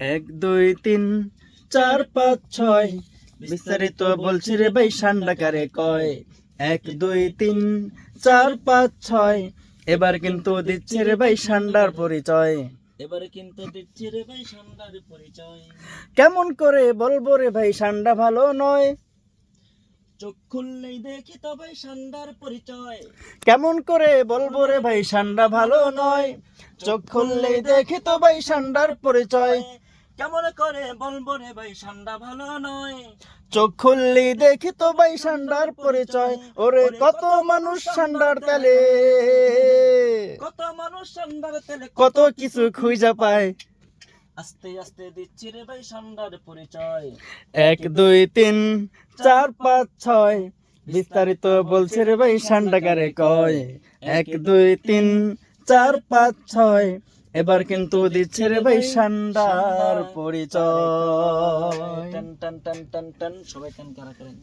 এক দুই তিন চার পাঁচ ছয় বিস্তারিত বলছি রে ভাই সান্ডা কারে কয়। এক দুই তিন চার পাঁচ ছয় এবার কিন্তু দিচ্ছে রে ভাই সান্ডার পরিচয়। এবারে কিন্তু দিচ্ছি রে ভাই সান্ডার পরিচয়। কেমন করে বলবো রে ভাই সান্ডা ভালো নয়। চোখ খুললেই দেখি তো ভাই সান্ডার পরিচয়। কেমন করে বলবো রে ভাই সান্ডা ভালো নয়। চোখ খুললেই দেখি তো ভাই সান্ডার পরিচয়। কেমন করে বলবো রে ভাই সান্ডা ভালো নয়। চোখ খুললেই দেখি তো ভাই সান্ডার পরিচয়। ওরে কত মানুষ সান্ডার তেলে, কত মানুষ সান্ডার তেলে কত কিছু খুঁজা পায়। আস্তে আস্তে দিচ্ছি রে ভাই সান্ডার পরিচয়। এক দুই তিন চার পাঁচ ছয় বিস্তারিত বলছে রে ভাই সান্ডা কারে কয়। এক দুই তিন চার পাঁচ ছয় এবার কিন্তু দিচ্ছে রে ভাই সান্ডার পরিচয়। টান টান টান টান টান, সবাই টান কারা করেন।